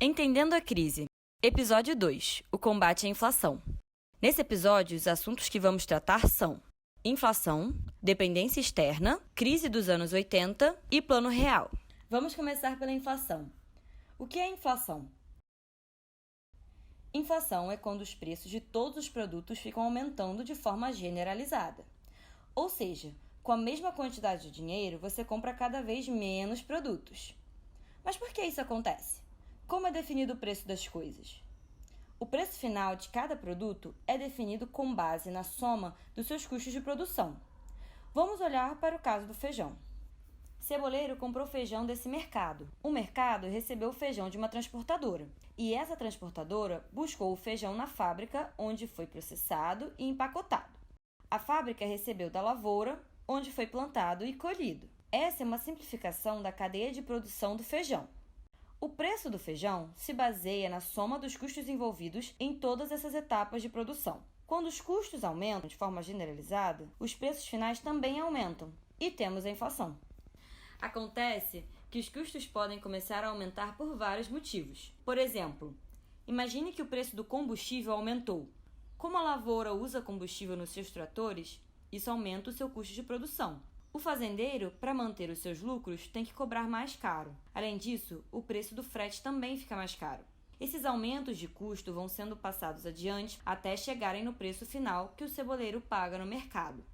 Entendendo a crise. Episódio 2. O combate à inflação. Nesse episódio, os assuntos que vamos tratar são inflação, dependência externa, crise dos anos 80 e plano real. Vamos começar pela inflação. O que é inflação? Inflação é quando os preços de todos os produtos ficam aumentando de forma generalizada. Ou seja, com a mesma quantidade de dinheiro, você compra cada vez menos produtos. Mas por que isso acontece? Como é definido o preço das coisas? O preço final de cada produto é definido com base na soma dos seus custos de produção. Vamos olhar para o caso do feijão. Ceboleiro comprou feijão desse mercado. O mercado recebeu o feijão de uma transportadora. E essa transportadora buscou o feijão na fábrica, onde foi processado e empacotado. A fábrica recebeu da lavoura, onde foi plantado e colhido. Essa é uma simplificação da cadeia de produção do feijão. O preço do feijão se baseia na soma dos custos envolvidos em todas essas etapas de produção. Quando os custos aumentam de forma generalizada, os preços finais também aumentam e temos a inflação. Acontece que os custos podem começar a aumentar por vários motivos. Por exemplo, imagine que o preço do combustível aumentou. Como a lavoura usa combustível nos seus tratores, isso aumenta o seu custo de produção. O fazendeiro, para manter os seus lucros, tem que cobrar mais caro. Além disso, o preço do frete também fica mais caro. Esses aumentos de custo vão sendo passados adiante até chegarem no preço final que o ceboleiro paga no mercado.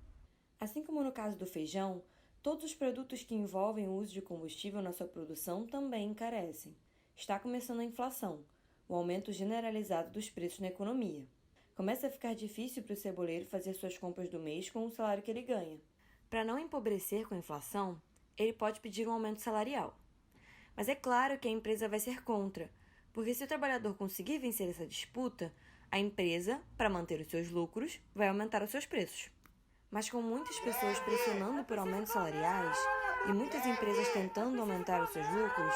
Assim como no caso do feijão, todos os produtos que envolvem o uso de combustível na sua produção também encarecem. Está começando a inflação, o aumento generalizado dos preços na economia. Começa a ficar difícil para o ceboleiro fazer suas compras do mês com o salário que ele ganha. Para não empobrecer com a inflação, ele pode pedir um aumento salarial. Mas é claro que a empresa vai ser contra, porque se o trabalhador conseguir vencer essa disputa, a empresa, para manter os seus lucros, vai aumentar os seus preços. Mas com muitas pessoas pressionando por aumentos salariais e muitas empresas tentando aumentar os seus lucros,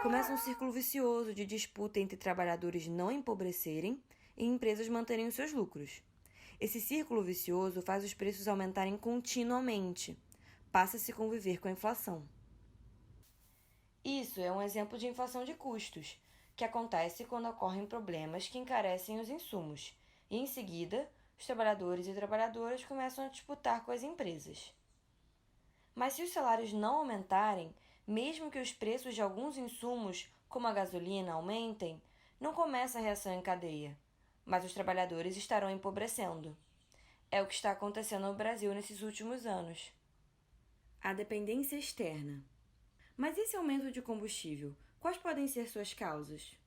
começa um círculo vicioso de disputa entre trabalhadores não empobrecerem e empresas manterem os seus lucros. Esse círculo vicioso faz os preços aumentarem continuamente. Passa a se conviver com a inflação. Isso é um exemplo de inflação de custos, que acontece quando ocorrem problemas que encarecem os insumos, e em seguida, os trabalhadores e trabalhadoras começam a disputar com as empresas. Mas se os salários não aumentarem, mesmo que os preços de alguns insumos, como a gasolina, aumentem, não começa a reação em cadeia, mas os trabalhadores estarão empobrecendo. É o que está acontecendo no Brasil nesses últimos anos. A dependência externa. Mas esse aumento de combustível, quais podem ser suas causas?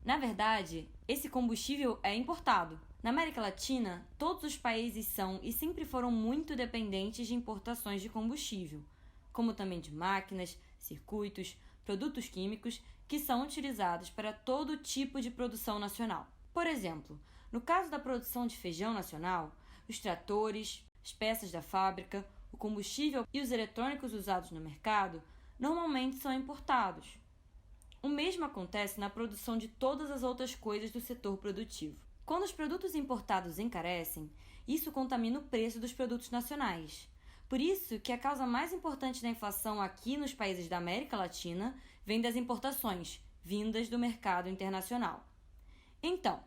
Na verdade, esse combustível é importado. Na América Latina, todos os países são e sempre foram muito dependentes de importações de combustível, como também de máquinas, circuitos, produtos químicos que são utilizados para todo tipo de produção nacional. Por exemplo, no caso da produção de feijão nacional, os tratores, as peças da fábrica, o combustível e os eletrônicos usados no mercado normalmente são importados. O mesmo acontece na produção de todas as outras coisas do setor produtivo. Quando os produtos importados encarecem, isso contamina o preço dos produtos nacionais. Por isso que a causa mais importante da inflação aqui nos países da América Latina vem das importações, vindas do mercado internacional. Então,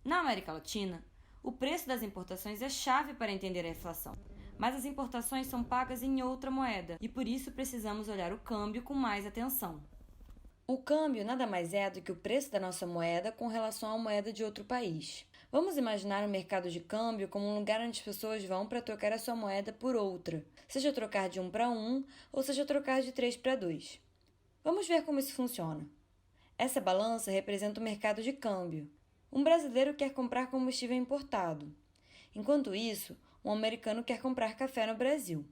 na América Latina, o preço das importações é chave para entender a inflação, mas as importações são pagas em outra moeda e por isso precisamos olhar o câmbio com mais atenção. O câmbio nada mais é do que o preço da nossa moeda com relação à moeda de outro país. Vamos imaginar o mercado de câmbio como um lugar onde as pessoas vão para trocar a sua moeda por outra, seja trocar de 1 para 1 ou seja trocar de 3 para 2. Vamos ver como isso funciona. Essa balança representa o mercado de câmbio. Um brasileiro quer comprar combustível importado. Enquanto isso, um americano quer comprar café no Brasil.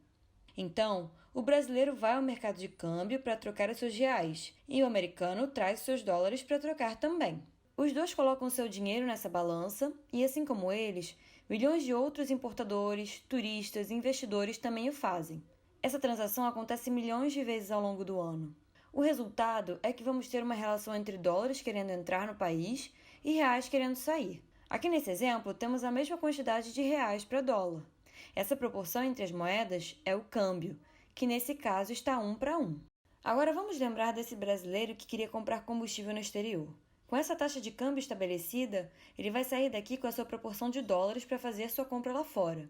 Então, o brasileiro vai ao mercado de câmbio para trocar os seus reais e o americano traz os seus dólares para trocar também. Os dois colocam seu dinheiro nessa balança e, assim como eles, milhões de outros importadores, turistas e investidores também o fazem. Essa transação acontece milhões de vezes ao longo do ano. O resultado é que vamos ter uma relação entre dólares querendo entrar no país e reais querendo sair. Aqui nesse exemplo, temos a mesma quantidade de reais para dólar. Essa proporção entre as moedas é o câmbio, que nesse caso está 1 para 1. Agora vamos lembrar desse brasileiro que queria comprar combustível no exterior. Com essa taxa de câmbio estabelecida, ele vai sair daqui com a sua proporção de dólares para fazer sua compra lá fora.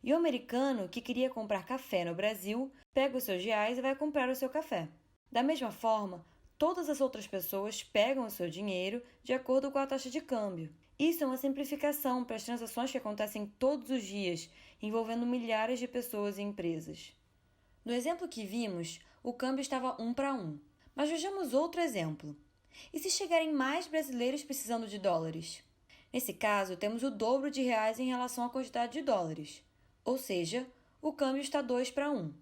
E o americano, que queria comprar café no Brasil, pega os seus reais e vai comprar o seu café. Da mesma forma, todas as outras pessoas pegam o seu dinheiro de acordo com a taxa de câmbio. Isso é uma simplificação para as transações que acontecem todos os dias, envolvendo milhares de pessoas e empresas. No exemplo que vimos, o câmbio estava 1 para 1. Mas vejamos outro exemplo. E se chegarem mais brasileiros precisando de dólares? Nesse caso, temos o dobro de reais em relação à quantidade de dólares. Ou seja, o câmbio está 2 para 1.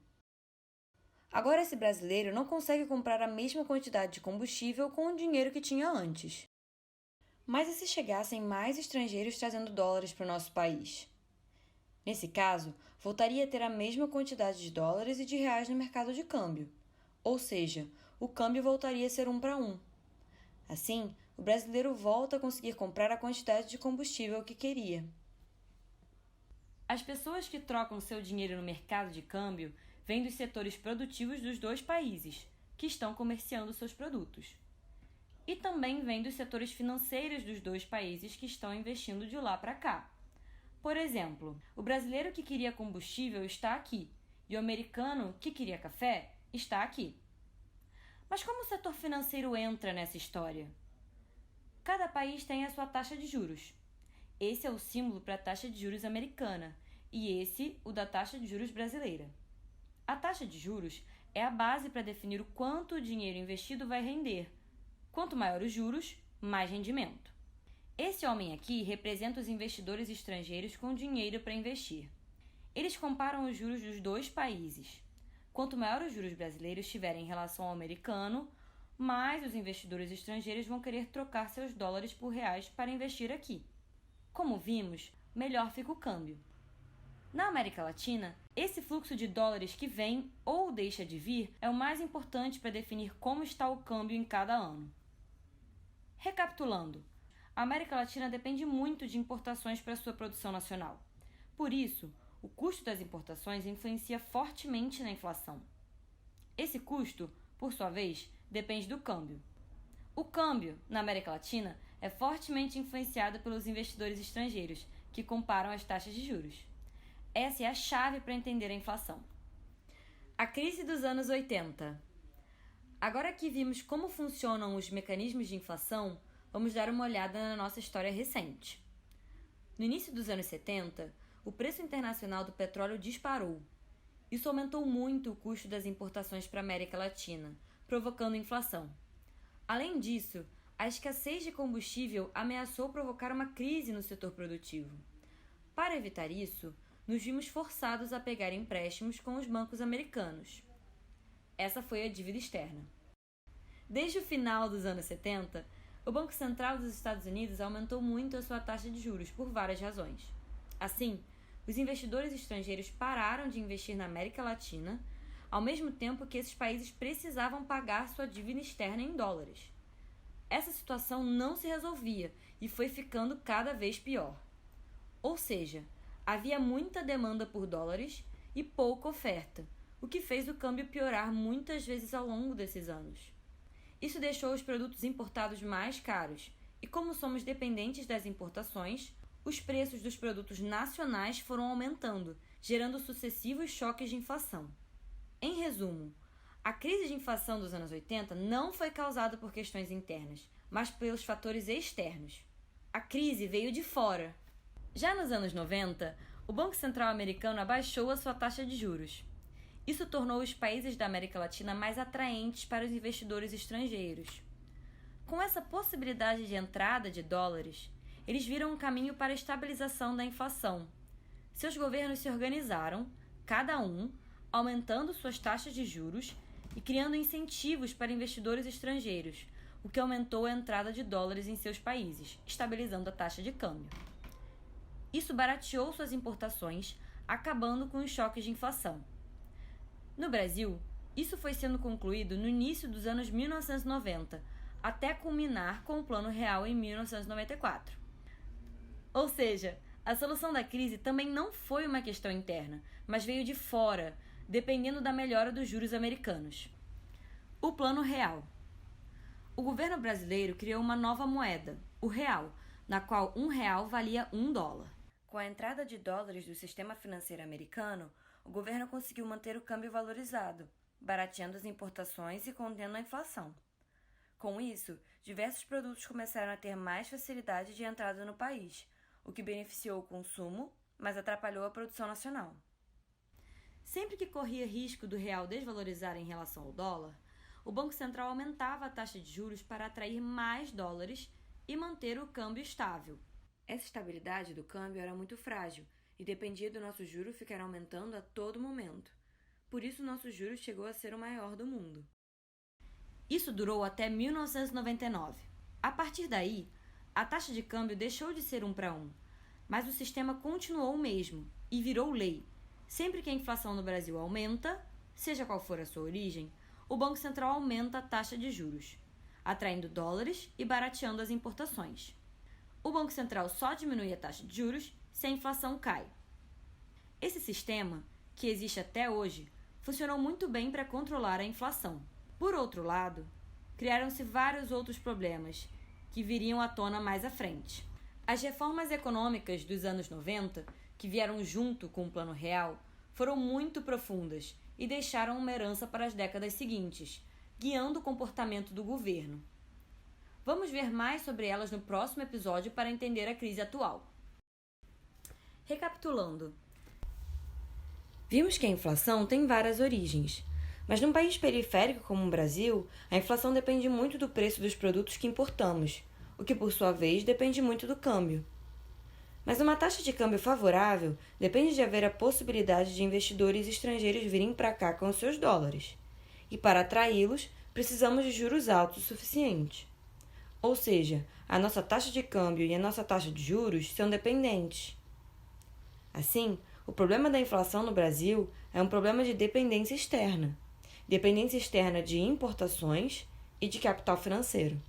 Agora esse brasileiro não consegue comprar a mesma quantidade de combustível com o dinheiro que tinha antes. Mas e se chegassem mais estrangeiros trazendo dólares para o nosso país? Nesse caso, voltaria a ter a mesma quantidade de dólares e de reais no mercado de câmbio. Ou seja, o câmbio voltaria a ser 1 para 1. Assim, o brasileiro volta a conseguir comprar a quantidade de combustível que queria. As pessoas que trocam seu dinheiro no mercado de câmbio vêm dos setores produtivos dos dois países, que estão comerciando seus produtos. E também vêm dos setores financeiros dos dois países que estão investindo de lá para cá. Por exemplo, o brasileiro que queria combustível está aqui, e o americano que queria café está aqui. Mas como o setor financeiro entra nessa história? Cada país tem a sua taxa de juros. Esse é o símbolo para a taxa de juros americana e esse o da taxa de juros brasileira. A taxa de juros é a base para definir o quanto o dinheiro investido vai render. Quanto maior os juros, mais rendimento. Esse homem aqui representa os investidores estrangeiros com dinheiro para investir. Eles comparam os juros dos dois países. Quanto maior os juros brasileiros tiverem em relação ao americano, mais os investidores estrangeiros vão querer trocar seus dólares por reais para investir aqui. Como vimos, melhor fica o câmbio. Na América Latina, esse fluxo de dólares que vem ou deixa de vir é o mais importante para definir como está o câmbio em cada ano. Recapitulando, a América Latina depende muito de importações para sua produção nacional. Por isso, o custo das importações influencia fortemente na inflação. Esse custo, por sua vez, depende do câmbio. O câmbio, na América Latina, é fortemente influenciado pelos investidores estrangeiros, que comparam as taxas de juros. Essa é a chave para entender a inflação. A crise dos anos 80. Agora que vimos como funcionam os mecanismos de inflação, vamos dar uma olhada na nossa história recente. No início dos anos 70, o preço internacional do petróleo disparou. Isso aumentou muito o custo das importações para a América Latina, provocando inflação. Além disso, a escassez de combustível ameaçou provocar uma crise no setor produtivo. Para evitar isso, nos vimos forçados a pegar empréstimos com os bancos americanos. Essa foi a dívida externa. Desde o final dos anos 70, o Banco Central dos Estados Unidos aumentou muito a sua taxa de juros por várias razões. Assim, os investidores estrangeiros pararam de investir na América Latina, ao mesmo tempo que esses países precisavam pagar sua dívida externa em dólares. Essa situação não se resolvia e foi ficando cada vez pior. Ou seja, havia muita demanda por dólares e pouca oferta, o que fez o câmbio piorar muitas vezes ao longo desses anos. Isso deixou os produtos importados mais caros e, como somos dependentes das importações, os preços dos produtos nacionais foram aumentando, gerando sucessivos choques de inflação. Em resumo, a crise de inflação dos anos 80 não foi causada por questões internas, mas pelos fatores externos. A crise veio de fora. Já nos anos 90, o Banco Central americano abaixou a sua taxa de juros. Isso tornou os países da América Latina mais atraentes para os investidores estrangeiros. Com essa possibilidade de entrada de dólares, eles viram um caminho para a estabilização da inflação. Seus governos se organizaram, cada um, aumentando suas taxas de juros e criando incentivos para investidores estrangeiros, o que aumentou a entrada de dólares em seus países, estabilizando a taxa de câmbio. Isso barateou suas importações, acabando com os choques de inflação. No Brasil, isso foi sendo concluído no início dos anos 1990, até culminar com o Plano Real em 1994. Ou seja, a solução da crise também não foi uma questão interna, mas veio de fora, dependendo da melhora dos juros americanos. O Plano Real. O governo brasileiro criou uma nova moeda, o real, na qual R$ 1 valia $1. Com a entrada de dólares do sistema financeiro americano, o governo conseguiu manter o câmbio valorizado, barateando as importações e contendo a inflação. Com isso, diversos produtos começaram a ter mais facilidade de entrada no país, o que beneficiou o consumo, mas atrapalhou a produção nacional. Sempre que corria risco do real desvalorizar em relação ao dólar, o Banco Central aumentava a taxa de juros para atrair mais dólares e manter o câmbio estável. Essa estabilidade do câmbio era muito frágil e dependia do nosso juro ficar aumentando a todo momento. Por isso, nosso juro chegou a ser o maior do mundo. Isso durou até 1999. A partir daí, a taxa de câmbio deixou de ser 1:1, mas o sistema continuou o mesmo e virou lei. Sempre que a inflação no Brasil aumenta, seja qual for a sua origem, o Banco Central aumenta a taxa de juros, atraindo dólares e barateando as importações. O Banco Central só diminui a taxa de juros se a inflação cai. Esse sistema, que existe até hoje, funcionou muito bem para controlar a inflação. Por outro lado, criaram-se vários outros problemas que viriam à tona mais à frente. As reformas econômicas dos anos 90, que vieram junto com o Plano Real, foram muito profundas e deixaram uma herança para as décadas seguintes, guiando o comportamento do governo. Vamos ver mais sobre elas no próximo episódio para entender a crise atual. Recapitulando, vimos que a inflação tem várias origens, mas num país periférico como o Brasil, a inflação depende muito do preço dos produtos que importamos, o que por sua vez depende muito do câmbio. Mas uma taxa de câmbio favorável depende de haver a possibilidade de investidores estrangeiros virem para cá com os seus dólares. E para atraí-los, precisamos de juros altos o suficiente. Ou seja, a nossa taxa de câmbio e a nossa taxa de juros são dependentes. Assim, o problema da inflação no Brasil é um problema de dependência externa de importações e de capital financeiro.